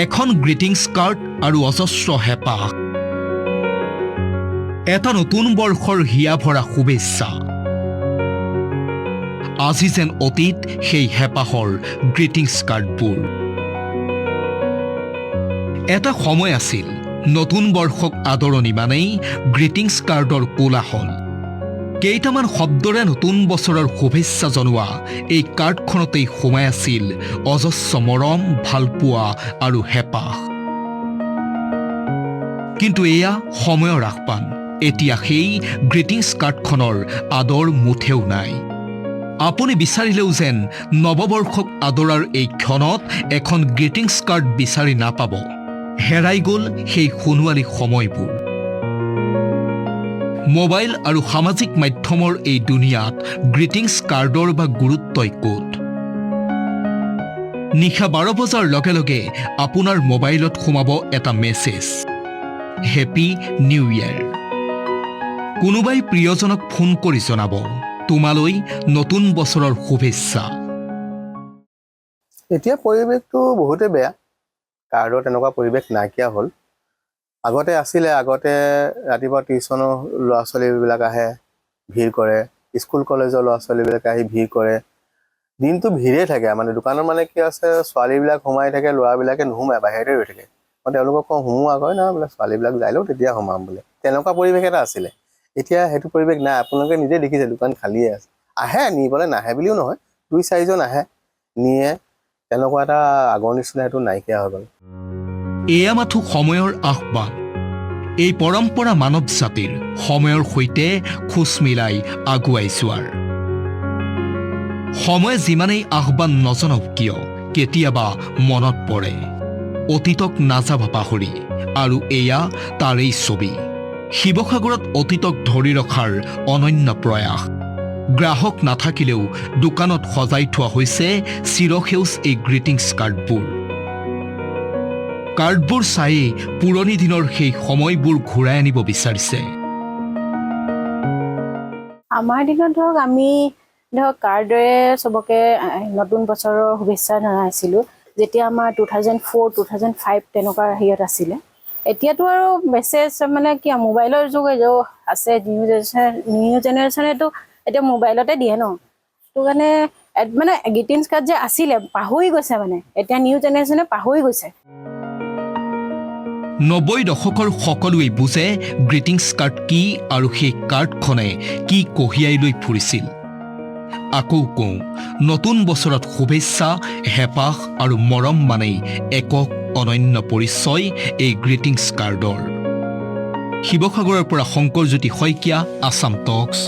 এখন greetings card আৰু অজস্ৰ হেঁপাহ এটা নতুন বৰ্ষৰ হিয়া ভৰা শুভেচ্ছা আজি যেন অতীত সেই হেঁপাহৰ গ্ৰিটিংছ কাৰ্ডবোৰ এটা সময় আছিল নতুন বৰ্ষক আদৰণি মানেই গ্ৰিটিংছ কাৰ্ডৰ কোলাহল কেইটামান শব্দৰে নতুন বছৰৰ শুভেচ্ছা জনোৱা এই কাৰ্ডখনতেই সোমাই আছিল অজস্ৰ মৰম ভালপোৱা আৰু হেঁপাহ কিন্তু এয়া সময়ৰ আহ্বান এতিয়া সেই গ্ৰিটিংছ কাৰ্ডখনৰ আদৰ মুঠেও নাই আপুনি বিচাৰিলেও যেন নৱবৰ্ষক আদৰাৰ এই ক্ষণত এখন গ্ৰিটিংছ কাৰ্ড বিচাৰি নাপাব হেৰাই গ'ল সেই সোণোৱালী সময়বোৰ মোবাইল আৰু সামাজিক মাধ্যমৰ এই দুনিয়াত গ্ৰিটিংছ কাৰ্ডৰ বা গুৰুত্বই ক'ত নিশা 12 বজাৰ লগে লগে আপোনাৰ মোবাইলত সোমাব এটা মেছেজ হেপী নিউ ইয়েৰ কোনোবাই প্ৰিয়জনক ফোন কৰি জনাব তোমালৈ নতুন বছৰৰ শুভেচ্ছা এতিয়া পৰিৱেশটো বহুতে বেয়া কাৰ্ডত এনেকুৱা পৰিৱেশ নাইকিয়া হ'ল আগতে আছিলে আগতে ৰাতিপুৱা টিউচনৰ ল'ৰা ছোৱালীবিলাক আহে ভিৰ কৰে স্কুল কলেজৰ ল'ৰা ছোৱালীবিলাক আহি ভিৰ কৰে দিনটো ভিৰে থাকে মানে দোকানৰ মানে কি আছে ছোৱালীবিলাক সোমাই থাকে ল'ৰাবিলাকে নোসোমায় বাহিৰতে ৰৈ থাকে মই তেওঁলোকক কওঁ সোমোৱা কয় না বোলে ছোৱালীবিলাক যাই লওঁ তেতিয়া সোমাম বোলে তেনেকুৱা পৰিৱেশ এটা আছিলে এতিয়া সেইটো পৰিৱেশ নাই আপোনালোকে নিজে দেখিছে দোকান খালিয়ে আছে আহে নিবলৈ নাহে বুলিও নহয় 2-4জন আহে নিয়ে তেনেকুৱা এটা আগৰ নিচিনা সেইটো নাইকিয়া হৈ গ'ল এয়া মাথো সময়ৰ আহ্বান এই পৰম্পৰা মানৱ জাতিৰ সময়ৰ সৈতে খোজ মিলাই আগুৱাই যোৱাৰ সময় যিমানেই আহ্বান নজনাওক কিয় কেতিয়াবা মনত পৰে অতীতক নাযাবা পাহৰি আৰু এয়া তাৰেই ছবি শিৱসাগৰত অতীতক ধৰি ৰখাৰ অনন্য প্ৰয়াস গ্ৰাহক নাথাকিলেও দোকানত সজাই থোৱা হৈছে চিৰসেউজ এই গ্ৰিটিংছ কাৰ্ডবোৰ চায়ে পুৰণি দিনৰ সেই সময়বোৰ ঘূৰাই আনিব বিচাৰিছে আমাৰ দিনত ধৰক আমি ধৰক কাৰ্ডৰে চবকে নতুন বছৰৰ শুভেচ্ছা জনাইছিলোঁ যেতিয়া আমাৰ 2004-2005 তেনেকুৱা হেৰিয়ত আছিলে এতিয়াতো আৰু মেছেজ মানে কি মোবাইলৰ যুগ আছে নিউ জেনেৰেশ্যনেতো এতিয়া মোবাইলতে দিয়ে ন সেইটো কাৰণে মানে গ্ৰিটিংছ কাৰ্ড যে আছিলে পাহৰি গৈছে মানে এতিয়া নিউ জেনেৰেশ্যনে পাহৰি গৈছে 90 দশকৰ সকলোৱে বুজে গ্ৰিটিংছ কাৰ্ড কি আৰু সেই কাৰ্ডখনে কি কঢ়িয়াই লৈ ফুৰিছিল আকৌ কওঁ নতুন বছৰত শুভেচ্ছা হেঁপাহ আৰু মৰম মানেই একক অনন্য পৰিচয় এই গ্ৰিটিংছ কাৰ্ডৰ শিৱসাগৰৰ পৰা শংকৰজ্যোতি শইকীয়া আছাম টক্স